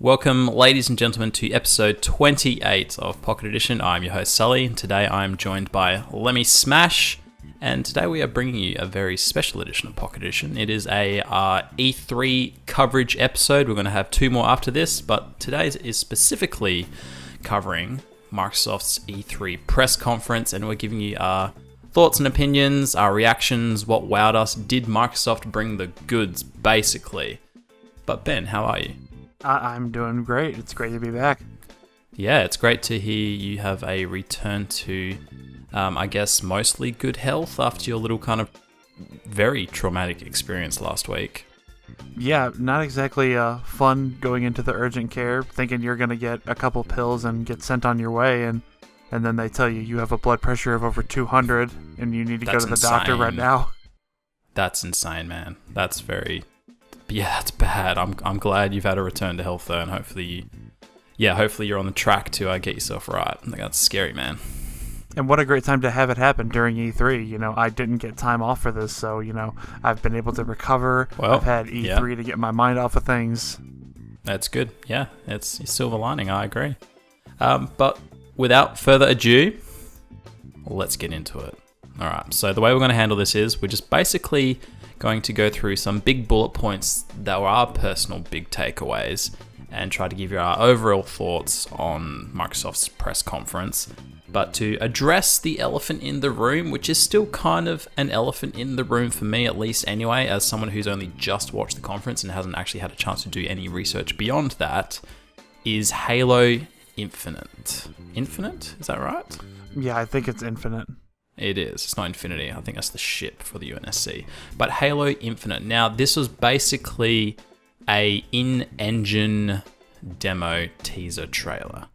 Welcome, ladies and gentlemen, to episode 28 of Pocket Edition. I'm your host, Sully, and today I'm joined by Lemmy Smash, and today we are bringing you a very special edition of Pocket Edition. It is a E3 coverage episode. We're going to have two more after this, but today's is specifically covering Microsoft's E3 press conference, and we're giving you our thoughts and opinions, our reactions, what wowed us. Did Microsoft bring the goods, basically? But Ben, how are you? I'm doing great. It's great to be back. Yeah, it's great to hear you have a return to, I guess, mostly good health after your little kind of very traumatic experience last week. Yeah, not exactly fun going into the urgent care thinking you're going to get a couple pills and get sent on your way, and then they tell you have a blood pressure of over 200 and you need to go to the doctor right now. That's insane, man. That's bad. I'm glad you've had a return to health though, and hopefully you're on the track to get yourself right. I think that's scary, man. And what a great time to have it happen during E3. I didn't get time off for this, so, I've been able to recover. Well, I've had E3 to get my mind off of things. That's good. Yeah, it's a silver lining. I agree. But without further ado, let's get into it. All right. So the way we're going to handle this is we're just basically going to go through some big bullet points that were our personal big takeaways and try to give you our overall thoughts on Microsoft's press conference. But to address the elephant in the room, which is still kind of an elephant in the room for me, at least anyway, as someone who's only just watched the conference and hasn't actually had a chance to do any research beyond that, is Halo Infinite. Infinite? Is that right? Yeah, I think it's Infinite. It is. It's not Infinity. I think that's the ship for the UNSC. But Halo Infinite. Now, this was basically a in-engine demo teaser trailer.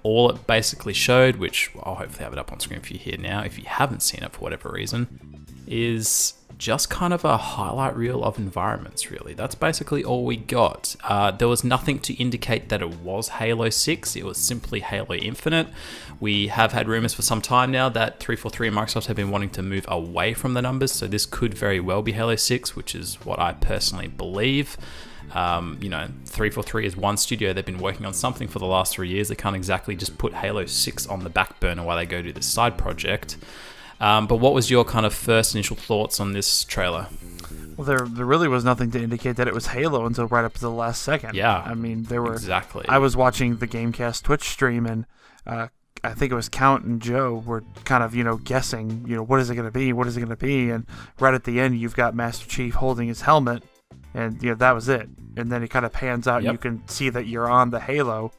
All it basically showed, which I'll hopefully have it up on screen for you here now, if you haven't seen it for whatever reason, is just kind of a highlight reel of environments, really. That's basically all we got. There was nothing to indicate that it was Halo 6. It was simply Halo Infinite. We have had rumors for some time now that 343 and Microsoft have been wanting to move away from the numbers, so this could very well be Halo 6, which is what I personally believe. 343 is one studio. They've been working on something for the last 3 years. They can't exactly just put Halo 6 on the back burner while they go do this side project. But what was your kind of first initial thoughts on this trailer? Well, there really was nothing to indicate that it was Halo until right up to the last second. Yeah, I mean, there were... Exactly. I was watching the GameCast Twitch stream, and I think it was Count and Joe were kind of, guessing, what is it going to be? What is it going to be? And right at the end, you've got Master Chief holding his helmet, and, that was it. And then it kind of pans out, and you can see that you're on the Halo.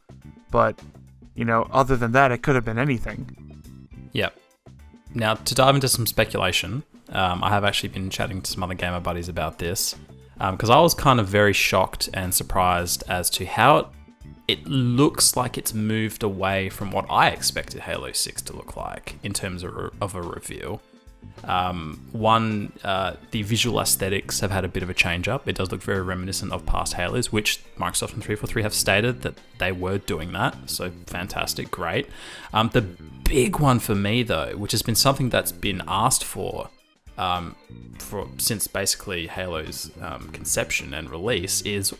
But, other than that, it could have been anything. Yep. Now, to dive into some speculation, I have actually been chatting to some other gamer buddies about this, because I was kind of very shocked and surprised as to how it looks like it's moved away from what I expected Halo 6 to look like in terms of a reveal. The visual aesthetics have had a bit of a change up. It does look very reminiscent of past Halos, which Microsoft and 343 have stated that they were doing that. So fantastic, great. The big one for me though, which has been something that's been asked for since basically Halo's conception and release, is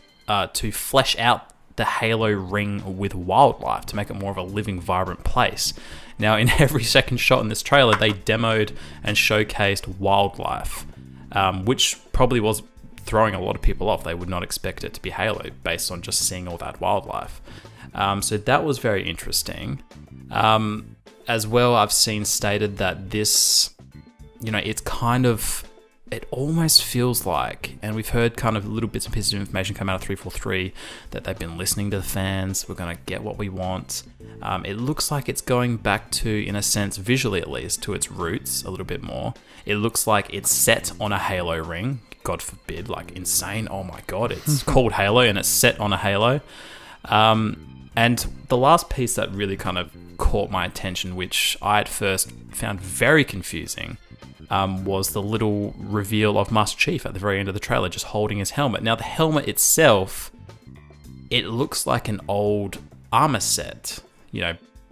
to flesh out the Halo ring with wildlife to make it more of a living, vibrant place. Now, in every second shot in this trailer, they demoed and showcased wildlife, which probably was throwing a lot of people off. They would not expect it to be Halo based on just seeing all that wildlife. So that was very interesting. As well, I've seen stated that this, it almost feels like, and we've heard kind of little bits and pieces of information come out of 343, that they've been listening to the fans. We're going to get what we want. It looks like it's going back to, in a sense, visually at least, to its roots a little bit more. It looks like it's set on a Halo ring. God forbid, like insane. Oh my God, it's called Halo and it's set on a Halo. And the last piece that really kind of caught my attention, which I at first found very confusing, was the little reveal of Master Chief at the very end of the trailer, just holding his helmet. Now, the helmet itself, it looks like an old armor set,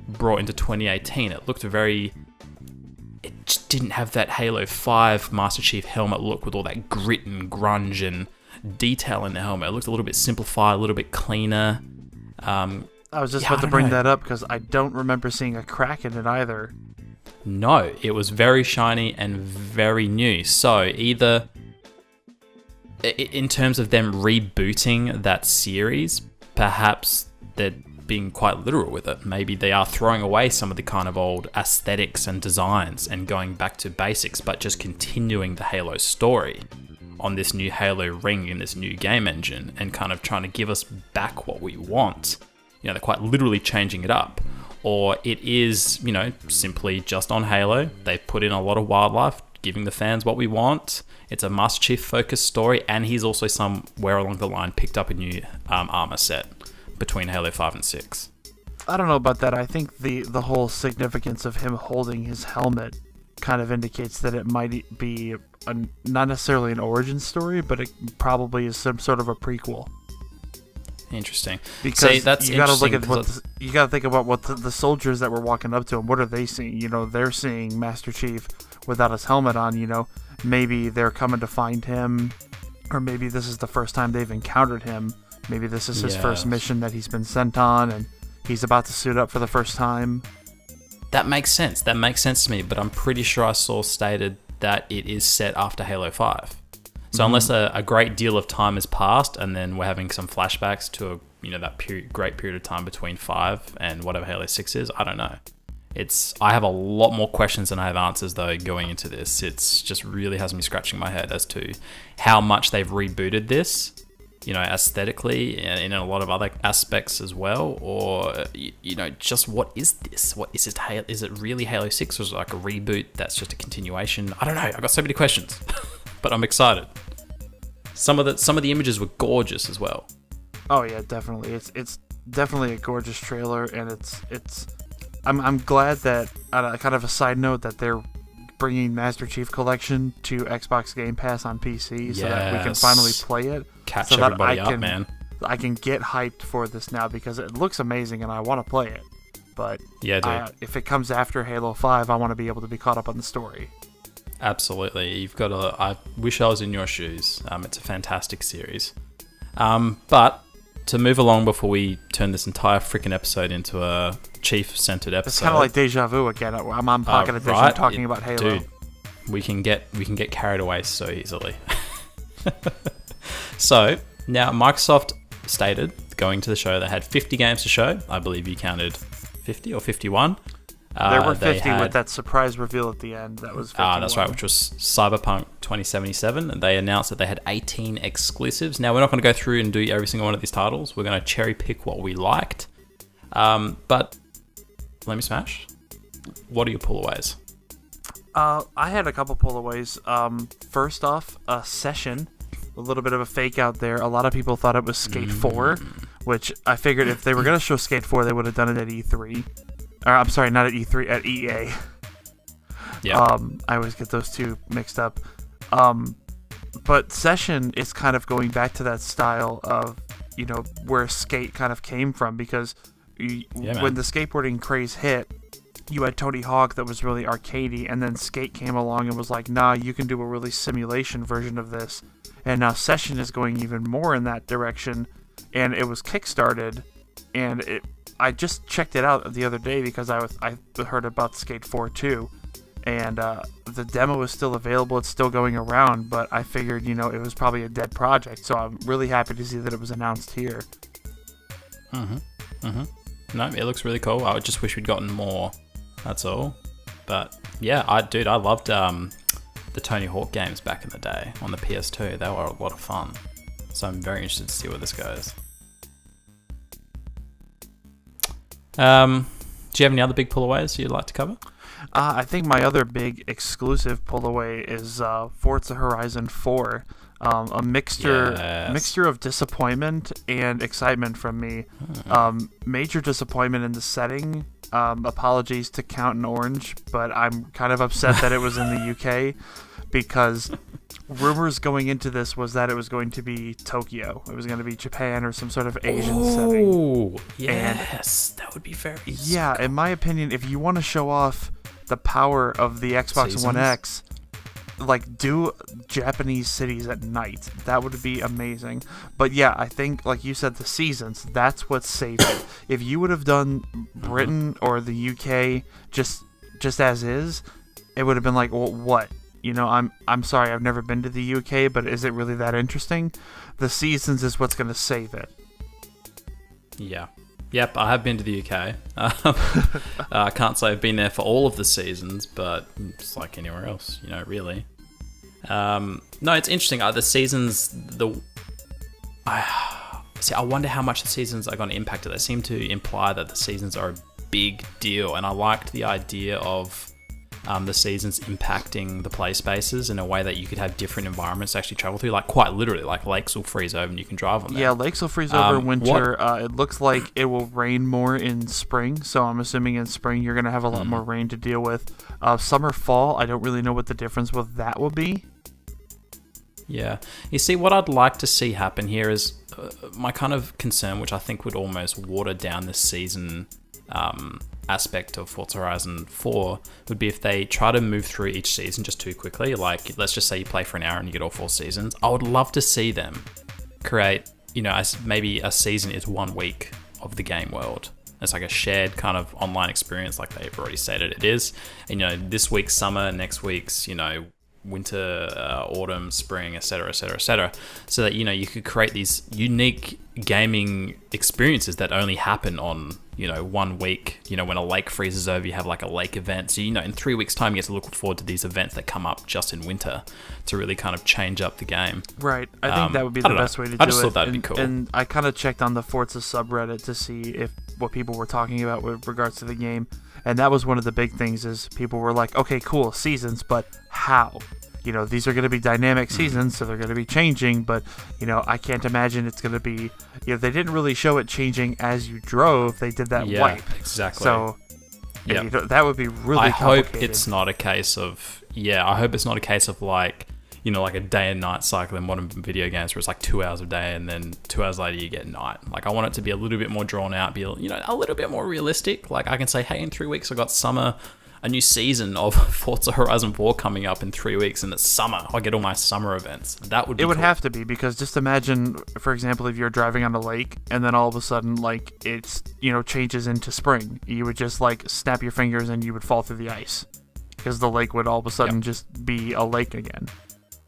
brought into 2018. It looked it just didn't have that Halo 5 Master Chief helmet look with all that grit and grunge and detail in the helmet. It looked a little bit simplified, a little bit cleaner. I was just about to bring that up because I don't remember seeing a crack in it either. No, it was very shiny and very new. So either in terms of them rebooting that series, perhaps they're being quite literal with it. Maybe they are throwing away some of the kind of old aesthetics and designs and going back to basics, but just continuing the Halo story on this new Halo ring and this new game engine and kind of trying to give us back what we want. You know, they're quite literally changing it up. Or it is, you know, simply just on Halo. They've put in a lot of wildlife, giving the fans what we want. It's a Master Chief focused story, and he's also somewhere along the line picked up a new armor set between Halo 5 and 6. I don't know about that. I think the whole significance of him holding his helmet kind of indicates that it might be not necessarily an origin story, but it probably is some sort of a prequel. Interesting. Because that's you got to look at you got to think about what the soldiers that were walking up to him. What are they seeing? You know, they're seeing Master Chief without his helmet on. You know, maybe they're coming to find him, or maybe this is the first time they've encountered him. Maybe this is his first mission that he's been sent on, and he's about to suit up for the first time. That makes sense. That makes sense to me. But I'm pretty sure I saw stated that it is set after Halo 5. So unless a great deal of time has passed, and then we're having some flashbacks to that great period of time between 5 and whatever Halo 6 is, I don't know. I have a lot more questions than I have answers though going into this. It's just really has me scratching my head as to how much they've rebooted this, aesthetically and in a lot of other aspects as well, or just what is this? What is it? Is it really Halo 6, or is it like a reboot that's just a continuation? I don't know. I've got so many questions, but I'm excited. Some of the images were gorgeous as well. Oh yeah, definitely. It's definitely a gorgeous trailer, and I'm glad that, kind of a side note, that they're bringing Master Chief Collection to Xbox Game Pass on PC so that we can finally play it. Catch so everybody that up, man. I can get hyped for this now because it looks amazing and I want to play it. But yeah, dude. If it comes after Halo 5, I want to be able to be caught up on the story. Absolutely. I wish I was in your shoes. It's a fantastic series. But to move along before we turn this entire freaking episode into a Chief-centered episode. It's kind of like deja vu again. I'm on Pocket Edition talking about Halo. Dude, we can get carried away so easily. So, now Microsoft stated, going to the show, they had 50 games to show. I believe you counted 50 or 51. There were 50 with that surprise reveal at the end. That was 51. That's right, which was Cyberpunk 2077. And they announced that they had 18 exclusives. Now, we're not going to go through and do every single one of these titles. We're going to cherry pick what we liked. But let me smash. What are your pull-aways? I had a couple pull-aways. First off, Session. A little bit of a fake out there. A lot of people thought it was Skate 4, which I figured if they were going to show Skate 4, they would have done it at E3. I'm sorry, not at E3, at EA. Yeah. I always get those two mixed up. But Session is kind of going back to that style of, where Skate kind of came from, because when the skateboarding craze hit, you had Tony Hawk that was really arcadey, and then Skate came along and was like, nah, you can do a really simulation version of this. And now Session is going even more in that direction, and it was kickstarted, and I just checked it out the other day because I heard about Skate 4 too, and the demo is still available. It's still going around, but I figured, it was probably a dead project, so I'm really happy to see that it was announced here. No, it looks really cool. I just wish we'd gotten more, that's all. But yeah, I loved the Tony Hawk games back in the day on the PS2. They were a lot of fun. So I'm very interested to see where this goes. Do you have any other big pull-aways you'd like to cover? I think my other big exclusive pull-away is Forza Horizon 4. A mixture of disappointment and excitement from me. Major disappointment in the setting. Apologies to Count and Orange, but I'm kind of upset that it was in the UK, because rumors going into this was that it was going to be Tokyo. It was going to be Japan or some sort of Asian setting. Oh, yes. That would be very Yeah, in my opinion, if you want to show off the power of the Xbox One X, like do Japanese cities at night. That would be amazing. But yeah, I think like you said, the seasons, that's what saved it. If you would have done Britain or the UK just as is, it would have been like, well, what? You know, I'm sorry, I've never been to the UK, but is it really that interesting? The seasons is what's going to save it. Yeah. Yep, I have been to the UK. I can't say I've been there for all of the seasons, but it's like anywhere else, you know, really. No, it's interesting. The seasons, I wonder how much the seasons are going to impact it. They seem to imply that the seasons are a big deal, and I liked the idea of the seasons impacting the play spaces in a way that you could have different environments to actually travel through, like quite literally, like lakes will freeze over and you can drive on them. Yeah, lakes will freeze over in winter. It looks like it will rain more in spring, so I'm assuming in spring you're going to have a lot more rain to deal with. Summer, fall, I don't really know what the difference with that will be. Yeah. You see, what I'd like to see happen here is my kind of concern, which I think would almost water down this season aspect of Forza Horizon 4, would be if they try to move through each season just too quickly. Like, let's just say you play for an hour and you get all 4 seasons. I would love to see them create, you know, maybe a season is 1 week of the game world. It's like a shared kind of online experience, like they've already stated it is. And, you know, this week's summer, next week's, you know, winter, autumn, spring, etc., etc., etc., so that, you know, you could create these unique gaming experiences that only happen on, you know, 1 week. You know, when a lake freezes over, you have like a lake event. So, you know, in 3 weeks' time, you get to look forward to these events that come up just in winter to really kind of change up the game. Right. I think that would be the best way to do it. I just thought that'd be cool. And I kind of checked on the Forza subreddit to see what people were talking about with regards to the game. And that was one of the big things is people were like, okay, cool, seasons, but how? You know, these are going to be dynamic seasons, so they're going to be changing, but, you know, I can't imagine it's going to be, you know, they didn't really show it changing as you drove. They did that wipe. Exactly. So, you know, that would be really I complicated. hope it's not a case of, like, you know, like a day and night cycle in modern video games where it's like 2 hours a day and then 2 hours later you get night. Like, I want it to be a little bit more drawn out, be, you know, a little bit more realistic. Like, I can say, hey, in 3 weeks I got summer, a new season of Forza Horizon 4 coming up in 3 weeks, and it's summer. I'll get all my summer events. That would be would cool. have to be, because just imagine, for example, if you're driving on a lake and then all of a sudden, like, it's, you know, changes into spring. You would just, like, snap your fingers and you would fall through the ice because the lake would all of a sudden just be a lake again.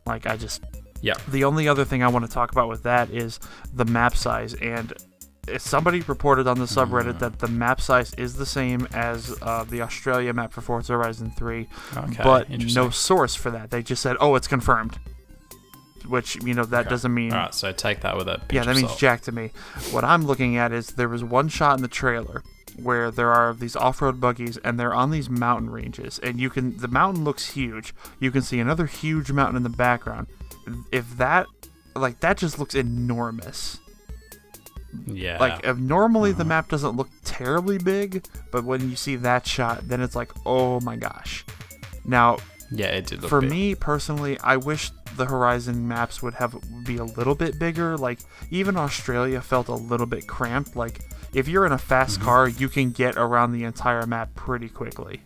Like, the only other thing I want to talk about with that is the map size, and somebody reported on the subreddit that the map size is the same as the Australia map for Forza Horizon 3, but no source for that. They just said, oh, it's confirmed. Which, you know, that doesn't mean... Alright, so take that with a pinch Yeah, that of means salt. jack to me. What I'm looking at is there was one shot in the trailer where there are these off-road buggies and they're on these mountain ranges, and the mountain looks huge. You can see another huge mountain in the background. If that just looks enormous. Yeah. Like, normally the map doesn't look terribly big, but when you see that shot, then it's like, oh my gosh. Now, yeah, it did look for big. me personally, I wish the Horizon maps would be a little bit bigger. Like, even Australia felt a little bit cramped. Like, if you're in a fast car, you can get around the entire map pretty quickly.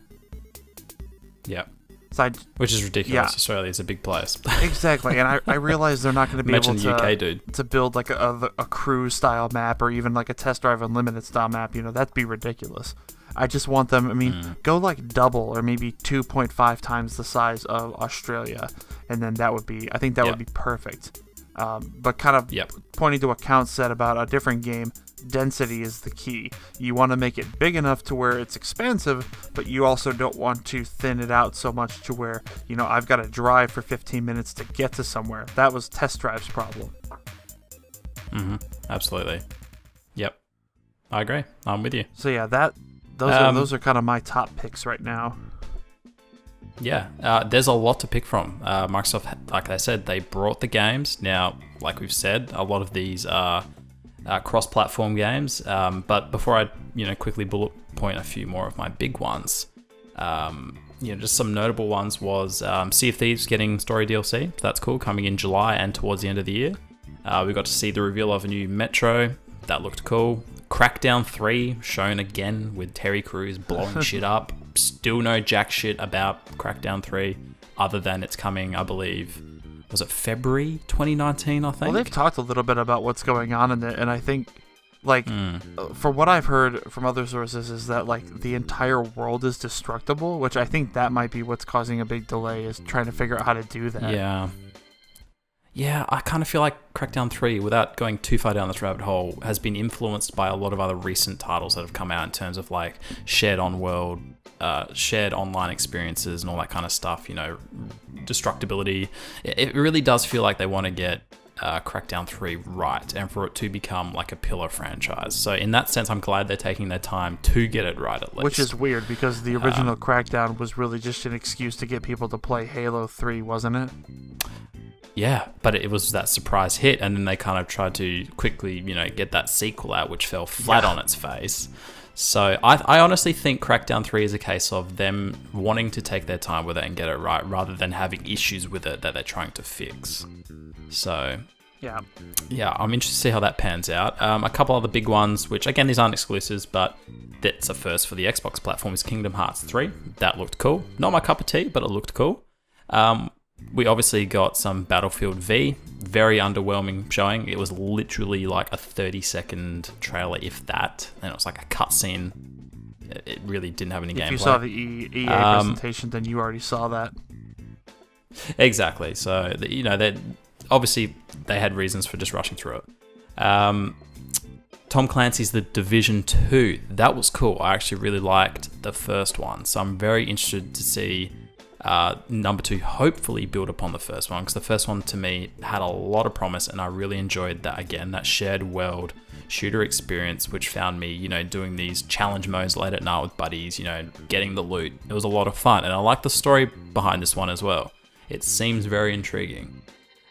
Yeah. So Which is ridiculous. Australia is a big place. Exactly, and I realize they're not going to be Imagine able UK, dude. to build like a cruise style map or even like a Test Drive Unlimited style map. You know, that'd be ridiculous. I just want them, I mean, go like double or maybe 2.5 times the size of Australia, and then that would be, I think that would be perfect. But kind of pointing to what Count said about a different game, density is the key. You want to make it big enough to where it's expansive, but you also don't want to thin it out so much to where, you know, I've got to drive for 15 minutes to get to somewhere. That was Test Drive's problem. Absolutely. Yep. I agree. I'm with you. So yeah, those are kind of my top picks right now. Yeah, there's a lot to pick from. Microsoft, like I said, they brought the games. Now, like we've said, a lot of these are cross-platform games. But before I, quickly bullet point a few more of my big ones, just some notable ones was Sea of Thieves getting story DLC. So that's cool, coming in July and towards the end of the year. We got to see the reveal of a new Metro. That looked cool. Crackdown 3 shown again with Terry Crews blowing shit up. Still no jack shit about Crackdown 3. other than it's coming, I believe, was it February 2019, I think? Well, they've talked a little bit about what's going on in it, and I think, like, from what I've heard from other sources, is that, like, the entire world is destructible, which I think that might be what's causing a big delay, is trying to figure out how to do that. Yeah, I kind of feel like Crackdown 3, without going too far down this rabbit hole, has been influenced by a lot of other recent titles that have come out in terms of like shared on-world, shared online experiences and all that kind of stuff, you know, destructibility. It really does feel like they want to get Crackdown 3 right and for it to become like a pillar franchise. So in that sense, I'm glad they're taking their time to get it right at least. Which is weird because the original Crackdown was really just an excuse to get people to play Halo 3, wasn't it? Yeah, but it was that surprise hit, and then they kind of tried to quickly, you know, get that sequel out, which fell flat on its face. So I honestly think Crackdown 3 is a case of them wanting to take their time with it and get it right, rather than having issues with it that they're trying to fix. So yeah, I'm interested to see how that pans out. A couple other big ones, which again, these aren't exclusives, but that's a first for the Xbox platform, is Kingdom Hearts 3. That looked cool. Not my cup of tea, but it looked cool. We obviously got some Battlefield V, very underwhelming showing. It was literally like a 30-second trailer, if that, and it was like a cutscene. It really didn't have any gameplay. If you saw the EA presentation, then you already saw that. Exactly. So, you know, obviously they had reasons for just rushing through it. Tom Clancy's The Division 2. That was cool. I actually really liked the first one, so I'm very interested to see number 2 hopefully build upon the first one, because the first one to me had a lot of promise, and I really enjoyed that. Again, that shared world shooter experience, which found me, you know, doing these challenge modes late at night with buddies, you know, getting the loot. It was a lot of fun, and I like the story behind this one as well. It seems very intriguing.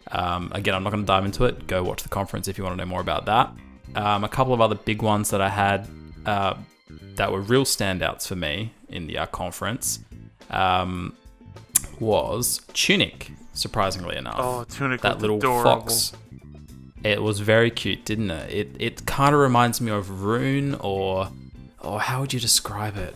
Again, I'm not going to dive into it. Go watch the conference if you want to know more about that. A couple of other big ones that I had that were real standouts for me in the conference was Tunic, surprisingly enough. Oh, Tunic, that little adorable. fox. It was very cute, didn't it? It kind of reminds me of Rune, or how would you describe it?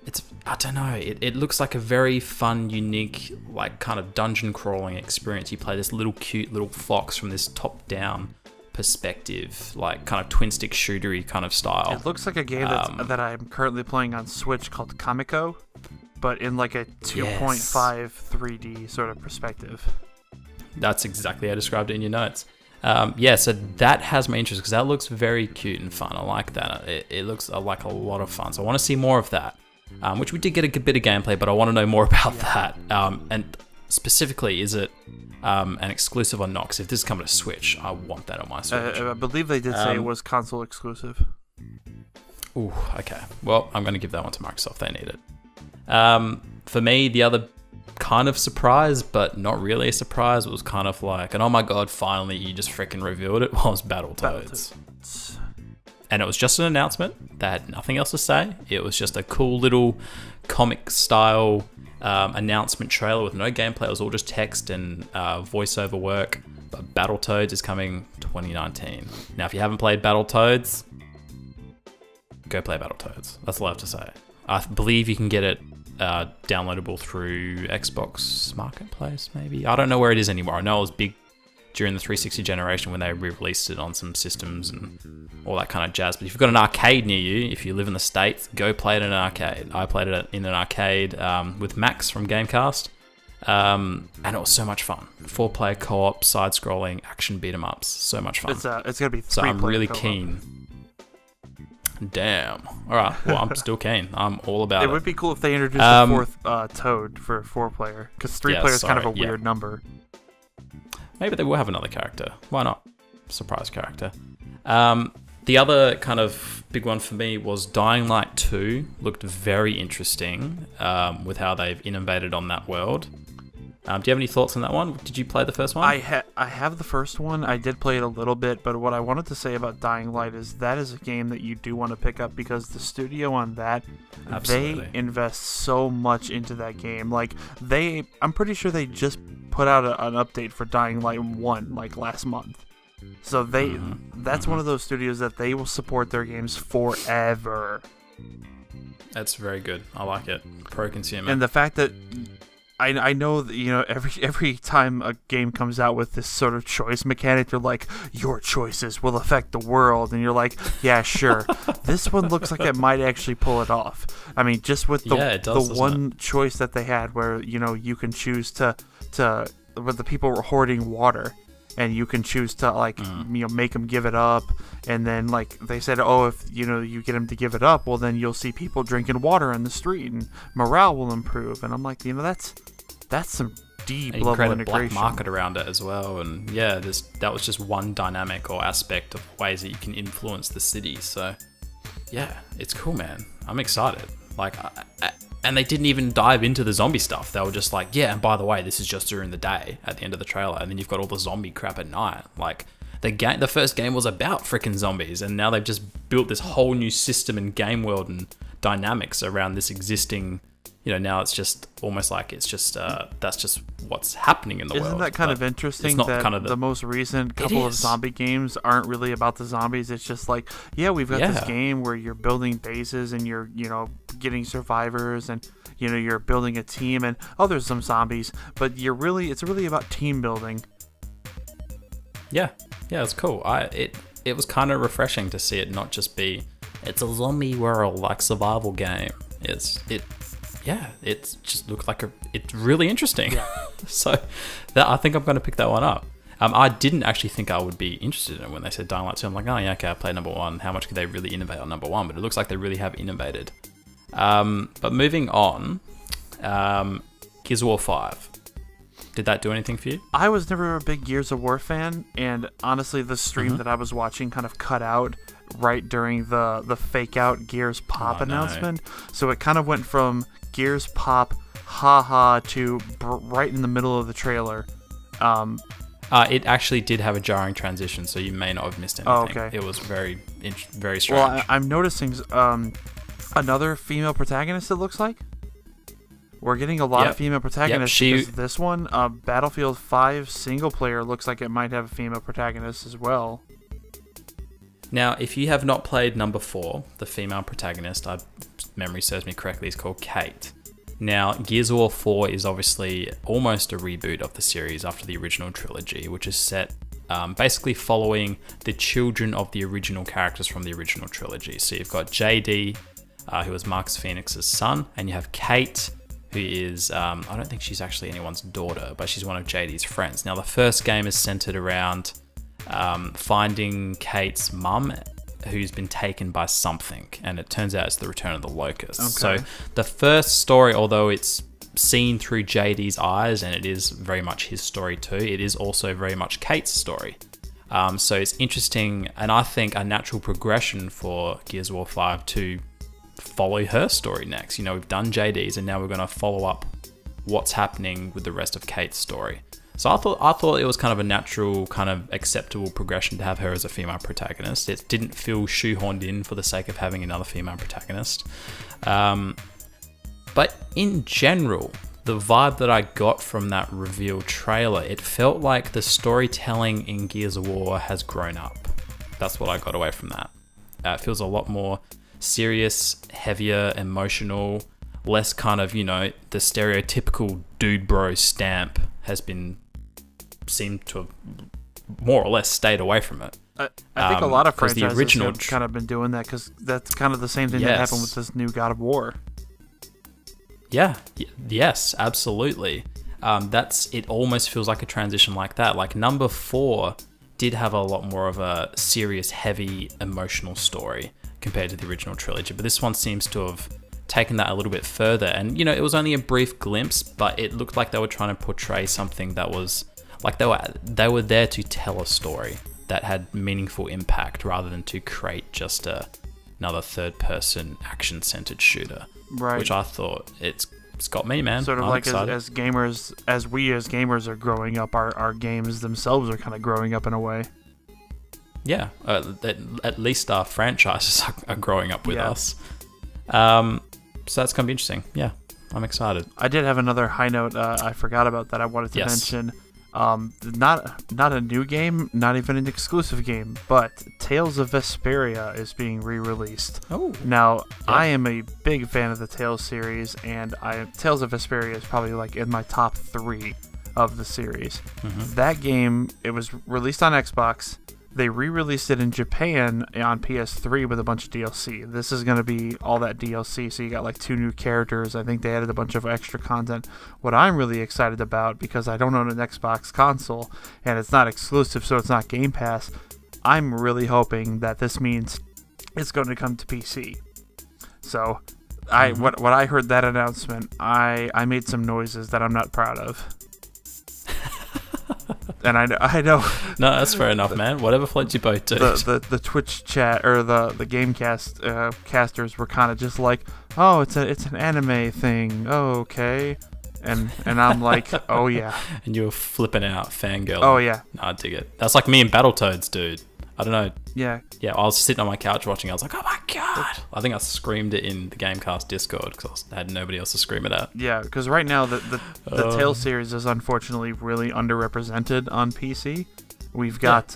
It's, I don't know. It looks like a very fun, unique, like kind of dungeon crawling experience. You play this little cute little fox from this top down perspective, like kind of twin stick shootery kind of style. It looks like a game that I'm currently playing on Switch called Kamiko, but in like a 2.5 3D sort of perspective. That's exactly how I described it in your notes. So that has my interest because that looks very cute and fun. I like that. It looks like a lot of fun. So I want to see more of that, which we did get a good bit of gameplay, but I want to know more about that. And specifically, is it an exclusive or not? Because if this is coming to Switch, I want that on my Switch. I believe they did say it was console exclusive. Ooh, okay. Well, I'm going to give that one to Microsoft. They need it. For me, the other kind of surprise, but not really a surprise, it was kind of like, and oh my god, finally you just freaking revealed it, was Battletoads. And it was just an announcement. They had nothing else to say. It was just a cool little comic style announcement trailer with no gameplay. It was all just text and voiceover work. But Battletoads is coming 2019. Now, if you haven't played Battletoads, go play Battletoads. That's all I have to say. I believe you can get it downloadable through Xbox Marketplace, maybe. I don't know where it is anymore. I know it was big during the 360 generation when they re-released it on some systems and all that kind of jazz. But if you've got an arcade near you, if you live in the States, go play it in an arcade. I played it in an arcade with Max from GameCast, and it was so much fun. 4-player co-op, side-scrolling, action beat-em-ups. So much fun. It's going to be 3-player So I'm really co-op. keen. Damn. All right. Well, I'm still keen. I'm all about it. It would be cool if they introduced a fourth Toad for 4-player, because 3-player is kind of a weird number. Maybe they will have another character. Why not? Surprise character. The other kind of big one for me was Dying Light 2. Looked very interesting with how they've innovated on that world. Do you have any thoughts on that one? Did you play the first one? I have the first one. I did play it a little bit, but what I wanted to say about Dying Light is that is a game that you do want to pick up because the studio on that, Absolutely. They invest so much into that game. Like I'm pretty sure they just put out an update for Dying Light 1 like last month. So that's one of those studios that they will support their games forever. That's very good. I like it. Pro-consumer. And the fact that I know that, every time a game comes out with this sort of choice mechanic, they're like, your choices will affect the world, and you're like, yeah, sure. This one looks like it might actually pull it off. I mean, just with the one choice that they had, where you can choose to where the people were hoarding water, and you can choose to make them give it up, and then they said, oh, if you get them to give it up, well then you'll see people drinking water in the street and morale will improve. And I'm like, that's some deep level create integration. A black market around it as well, and that was just one dynamic or aspect of ways that you can influence the city. So yeah, it's cool, man. I'm excited. And they didn't even dive into the zombie stuff. They were just like, yeah, and by the way, this is just during the day at the end of the trailer. And then you've got all the zombie crap at night. The first game was about freaking zombies. And now they've just built this whole new system and game world and dynamics around this existing, now it's just almost like it's just, that's just what's happening in the world. Isn't that kind of interesting that the most recent couple of zombie games aren't really about the zombies? It's just we've got this game where you're building bases and you're, getting survivors and, you're building a team and, there's some zombies, but it's really about team building. Yeah, it's cool. It was kind of refreshing to see it not just be, it's a zombie world, survival game. It just looked like it's really interesting. Yeah. So I think I'm going to pick that one up. I didn't actually think I would be interested in it when they said Dying Light 2. I'm like, oh yeah, okay, I played number 1. How much could they really innovate on number 1? But it looks like they really have innovated. But moving on, Gears of War 5. Did that do anything for you? I was never a big Gears of War fan, and honestly, the stream that I was watching kind of cut out right during the fake out Gears Pop announcement. No. So it kind of went from Gears Pop, haha, to right in the middle of the trailer. It actually did have a jarring transition, so you may not have missed anything. Oh, okay. It was very strange. Well, I'm noticing another female protagonist, it looks like. We're getting a lot of female protagonists because this one, Battlefield 5 single player, looks like it might have a female protagonist as well. Now, if you have not played number 4, the female protagonist, memory serves me correctly, is called Kate. Now, Gears of War 4 is obviously almost a reboot of the series after the original trilogy, which is set basically following the children of the original characters from the original trilogy. So you've got JD, who is Marcus Phoenix's son, and you have Kate, who is, I don't think she's actually anyone's daughter, but she's one of JD's friends. Now, the first game is centered around finding Kate's mum, who's been taken by something, and it turns out it's the Return of the Locust. Okay. So the first story, although it's seen through JD's eyes, and it is very much his story too, it is also very much Kate's story. So it's interesting, and I think a natural progression for Gears of War 5 to follow her story next. We've done JD's, and now we're going to follow up what's happening with the rest of Kate's story. So I thought it was kind of a natural, kind of acceptable progression to have her as a female protagonist. It didn't feel shoehorned in for the sake of having another female protagonist. But in general, the vibe that I got from that reveal trailer, it felt like the storytelling in Gears of War has grown up. That's what I got away from that. It feels a lot more serious, heavier, emotional, less kind of, the stereotypical dude bro stamp has been seemed to have more or less stayed away from it. I think a lot of franchises have kind of been doing that, because that's kind of the same thing that happened with this new God of War. Yeah, yes, absolutely. It almost feels like a transition like that. Like number 4 did have a lot more of a serious, heavy, emotional story compared to the original trilogy, but this one seems to have taken that a little bit further. And it was only a brief glimpse, but it looked like they were trying to portray something that was like they were there to tell a story that had meaningful impact rather than to create just another third-person action-centered shooter. Right. Which I thought it's got me, man. Sort of I'm like as gamers, as we as gamers are growing up, our games themselves are kind of growing up in a way. Yeah, at least our franchises are growing up with us. So that's going to be interesting. Yeah, I'm excited. I did have another high note I forgot about that I wanted to mention. Not a new game, not even an exclusive game, but Tales of Vesperia is being re-released. Oh. Now, I am a big fan of the Tales series, and Tales of Vesperia is probably like in my top 3 of the series. Mm-hmm. That game, it was released on Xbox. They re-released it in Japan on PS3 with a bunch of DLC. This is going to be all that DLC, so you got like 2 new characters. I think they added a bunch of extra content. What I'm really excited about, because I don't own an Xbox console, and it's not exclusive, so it's not Game Pass, I'm really hoping that this means it's going to come to PC. So, when I heard that announcement, I made some noises that I'm not proud of. And I know. No, that's fair enough, man. Whatever floats your boat, dude. The Twitch chat or the GameCast casters were kind of just like, oh, it's an anime thing. Oh, okay. And I'm like, oh yeah. And you were flipping out, fangirl. Oh yeah. No, I dig it. That's like me and Battletoads, dude. I don't know. Yeah. Yeah, I was sitting on my couch watching. I was like, oh my god. I think I screamed it in the GameCast Discord because I had nobody else to scream it at. Yeah, because right now the Tales series is unfortunately really underrepresented on PC. We've got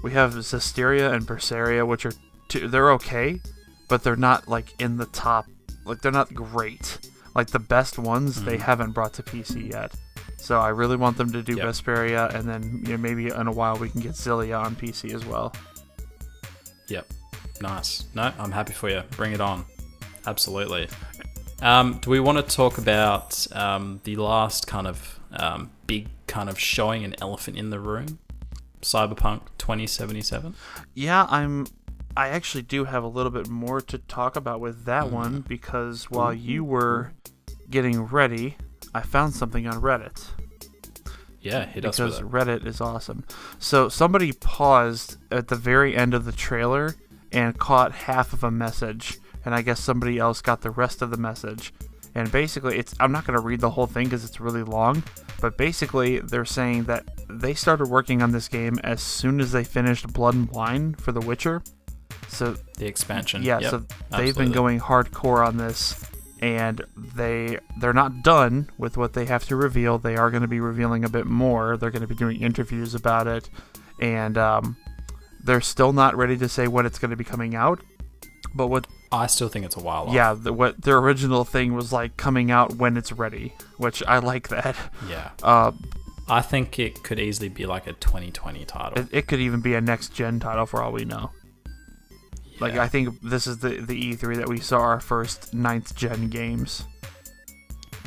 we have Zestiria and Berseria, which are they're okay, but they're not like in the top. Like they're not great. Like the best ones they haven't brought to PC yet. So I really want them to do Vesperia, and then maybe in a while we can get Xillia on PC as well. Yep. Nice. No, I'm happy for you. Bring it on. Absolutely. Do we want to talk about the last kind of big kind of showing, an elephant in the room? Cyberpunk 2077? Yeah, I actually do have a little bit more to talk about with that one, because while you were getting ready, I found something on Reddit. Yeah, hit us with it. Because Reddit is awesome. So somebody paused at the very end of the trailer and caught half of a message, and I guess somebody else got the rest of the message. And basically, I'm not going to read the whole thing because it's really long, but basically they're saying that they started working on this game as soon as they finished Blood and Wine for The Witcher. So the expansion. Yeah, so they've been going hardcore on this. And they're not done with what they have to reveal. They are going to be revealing a bit more. They're going to be doing interviews about it. And they're still not ready to say when it's going to be coming out. But what I still think it's a while off. Yeah, what their original thing was like coming out when it's ready, which I like that. Yeah. I think it could easily be like a 2020 title. It could even be a next-gen title for all we know. Like, I think this is the E3 that we saw our first 9th-gen games.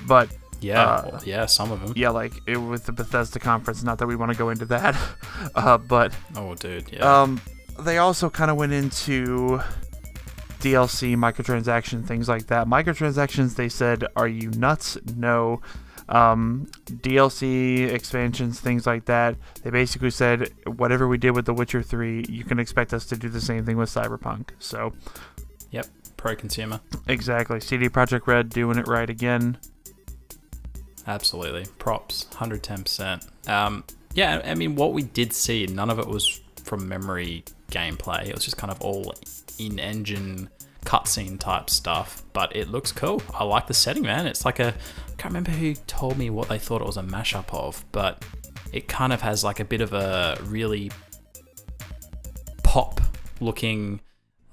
But... Yeah, some of them. Yeah, like, with the Bethesda conference, not that we want to go into that. But... Oh, dude, yeah. They also kind of went into DLC, microtransaction, things like that. Microtransactions, they said, are you nuts? No. DLC expansions, things like that. They basically said, whatever we did with The Witcher 3, you can expect us to do the same thing with Cyberpunk. So, yep, pro-consumer. Exactly. CD Projekt Red doing it right again. Absolutely. Props, 110%. Yeah, I mean, what we did see, none of it was from memory gameplay. It was just kind of all in-engine cutscene type stuff, but it looks cool. I like the setting, man. It's like I can't remember who told me what they thought it was a mashup of, but it kind of has like a bit of a really pop looking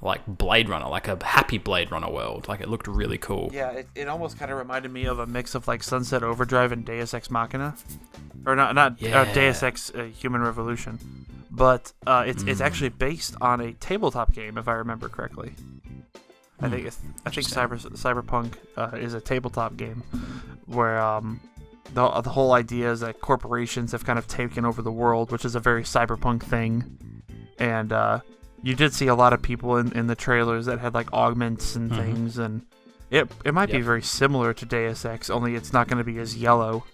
like Blade Runner, like a happy Blade Runner world. Like it looked really cool. Yeah, it almost kind of reminded me of a mix of like Sunset Overdrive and Deus Ex Machina, or not Deus Ex Human Revolution, but it's actually based on a tabletop game, if I remember correctly. I think Cyberpunk is a tabletop game where the whole idea is that corporations have kind of taken over the world, which is a very cyberpunk thing. And you did see a lot of people in the trailers that had like augments and things, and it might be very similar to Deus Ex, only it's not going to be as yellow.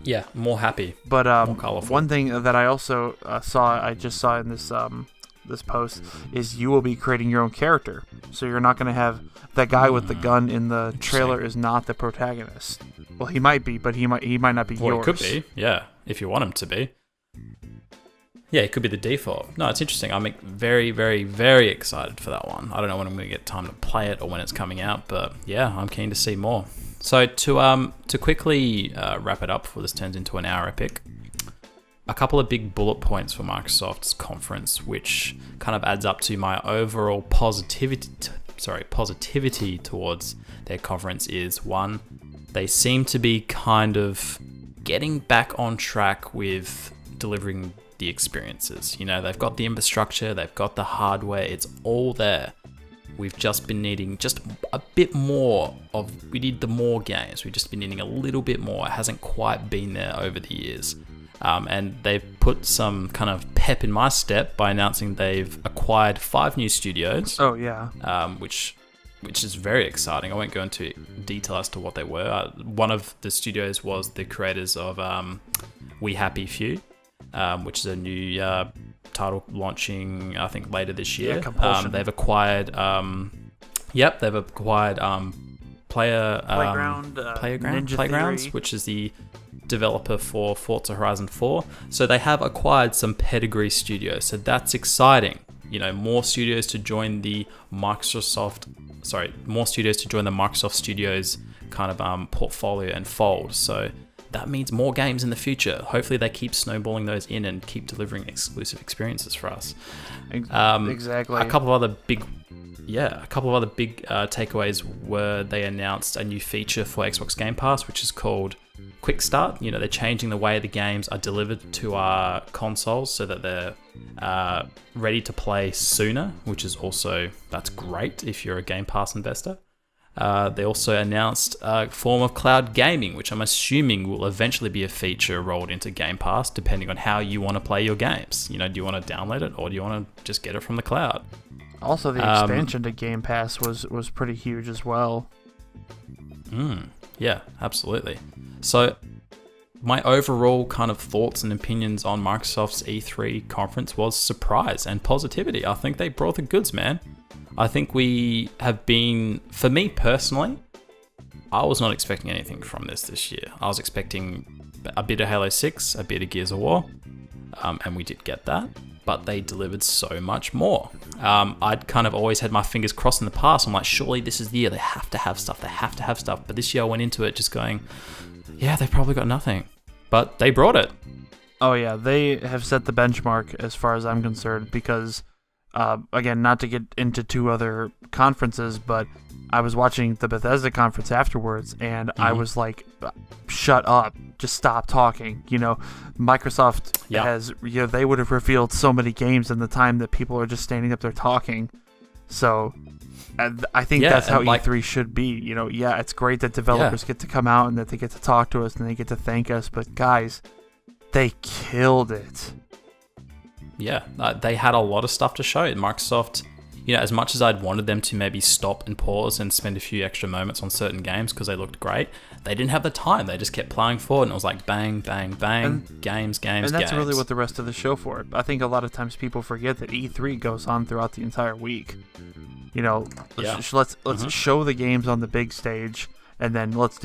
Yeah, more happy, but more colorful. One thing that I also I just saw in this post is you will be creating your own character, so you're not going to have that guy with the gun in the trailer is not the protagonist. Well, he might be, but he might not be yours. It could be, yeah, if you want him to be. Yeah, it could be the default. No, it's interesting. I'm very, very, very excited for that one. I don't know when I'm going to get time to play it or when it's coming out, but yeah, I'm keen to see more. So to quickly wrap it up before this turns into an hour epic, a couple of big bullet points for Microsoft's conference, which kind of adds up to my overall positivity towards their conference is, one, they seem to be kind of getting back on track with delivering the experiences. You know, they've got the infrastructure, they've got the hardware, it's all there. We've just been needing just a bit more we need the more games. We've just been needing a little bit more. It hasn't quite been there over the years. And they've put some kind of pep in my step by announcing they've acquired 5 new studios. Oh, yeah. Which is very exciting. I won't go into detail as to what they were. One of the studios was the creators of We Happy Few, which is a new title launching, I think, later this year. Yeah, Compulsion. They've acquired, Playgrounds, which is the developer for Forza Horizon 4. So they have acquired some pedigree studios. So that's exciting. You know, more studios to join the Microsoft Studios kind of portfolio and fold. So that means more games in the future. Hopefully they keep snowballing those in and keep delivering exclusive experiences for us. Exactly. A couple of other big takeaways were they announced a new feature for Xbox Game Pass, which is called Quick Start. You know, they're changing the way the games are delivered to our consoles so that they're ready to play sooner, which is also, that's great if you're a Game Pass investor. They also announced a form of cloud gaming, which I'm assuming will eventually be a feature rolled into Game Pass, depending on how you want to play your games. You know, do you want to download it or do you want to just get it from the cloud? Also, the expansion to Game Pass was pretty huge as well. Yeah, absolutely. So my overall kind of thoughts and opinions on Microsoft's E3 conference was surprise and positivity. I think they brought the goods, man. I think we have been, for me personally, I was not expecting anything from this year. I was expecting a bit of Halo 6, a bit of Gears of War, and we did get that, but they delivered so much more. I'd kind of always had my fingers crossed in the past. I'm like, surely this is the year. They have to have stuff. But this year I went into it just going, yeah, they probably got nothing. But they brought it. Oh, yeah. They have set the benchmark as far as I'm concerned because, again, not to get into 2 other conferences, but I was watching the Bethesda conference afterwards, and I was like, shut up. Just stop talking. You know, Microsoft has, you know, they would have revealed so many games in the time that people are just standing up there talking. So I think that's how E3 should be. You know, it's great that developers get to come out and that they get to talk to us and they get to thank us. But guys, they killed it. Yeah, they had a lot of stuff to show. Microsoft, you know, as much as I'd wanted them to maybe stop and pause and spend a few extra moments on certain games because they looked great, they didn't have the time. They just kept plowing forward, and it was like bang, bang, bang, games. And that's really what the rest of the show for. I think a lot of times people forget that E3 goes on throughout the entire week. You know, let's show the games on the big stage, and then let's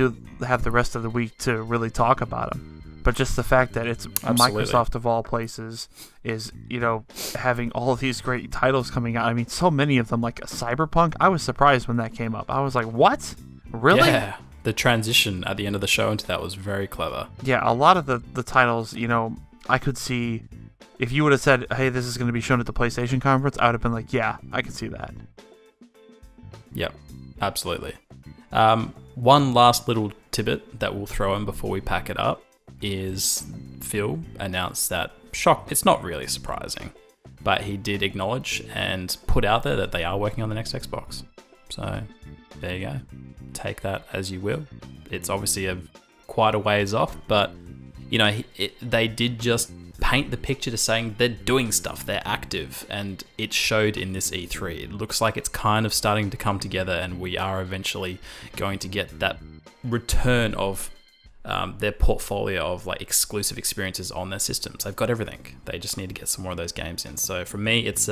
have the rest of the week to really talk about them. But just the fact that it's Microsoft of all places is, you know, having all of these great titles coming out. I mean, so many of them, like Cyberpunk. I was surprised when that came up. I was like, what? Really? Yeah. The transition at the end of the show into that was very clever. Yeah, a lot of the titles, you know, I could see, if you would have said, hey, this is going to be shown at the PlayStation conference, I would have been like, yeah, I could see that. Yep, absolutely. One last little tidbit that we'll throw in before we pack it up is Phil announced that, it's not really surprising, but he did acknowledge and put out there that they are working on the next Xbox. So there you go. Take that as you will. It's obviously quite a ways off, but you know, they did just paint the picture to saying they're doing stuff, they're active, and it showed in this E3. It looks like it's kind of starting to come together, and we are eventually going to get that return of their portfolio of like exclusive experiences on their systems. They've got everything. They just need to get some more of those games in. So for me, it's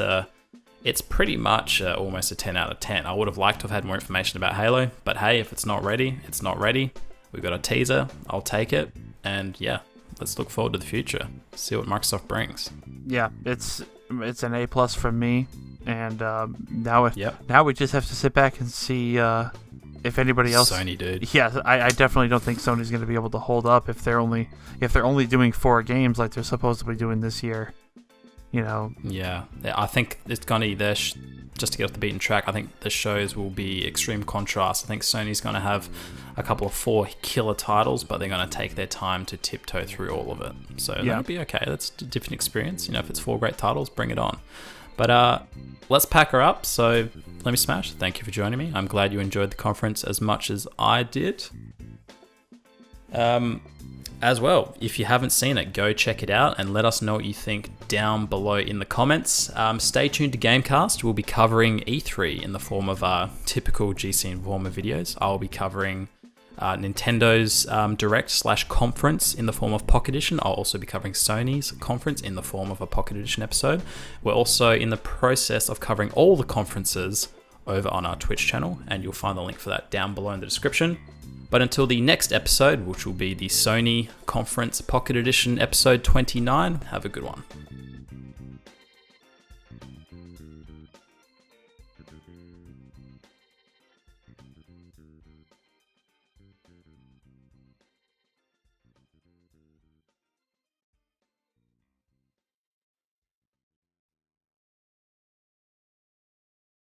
pretty much almost a 10 out of 10. I would have liked to have had more information about Halo, but hey, if it's not ready, it's not ready. We've got a teaser. I'll take it. And yeah, let's look forward to the future. See what Microsoft brings. Yeah, it's an A+ from me. And now we just have to sit back and see if anybody else, Sony, dude. Yeah, I definitely don't think Sony's going to be able to hold up if they're only doing 4 games like they're supposed to be doing this year. Yeah, I think it's going to either, just to get off the beaten track, I think the shows will be extreme contrast. I think Sony's going to have a couple of 4 killer titles, but they're going to take their time to tiptoe through all of it. So that'll be okay. That's a different experience. If it's 4 great titles, bring it on. But let's pack her up. So let me smash. Thank you for joining me. I'm glad you enjoyed the conference as much as I did. As well, if you haven't seen it, go check it out and let us know what you think down below in the comments. Stay tuned to GameCast. We'll be covering E3 in the form of our typical GC Informer videos. I'll be covering Nintendo's Direct/conference in the form of Pocket Edition. I'll also be covering Sony's conference in the form of a Pocket Edition episode. We're also in the process of covering all the conferences over on our Twitch channel, and you'll find the link for that down below in the description. But until the next episode, which will be the Sony Conference Pocket Edition episode 29, have a good one.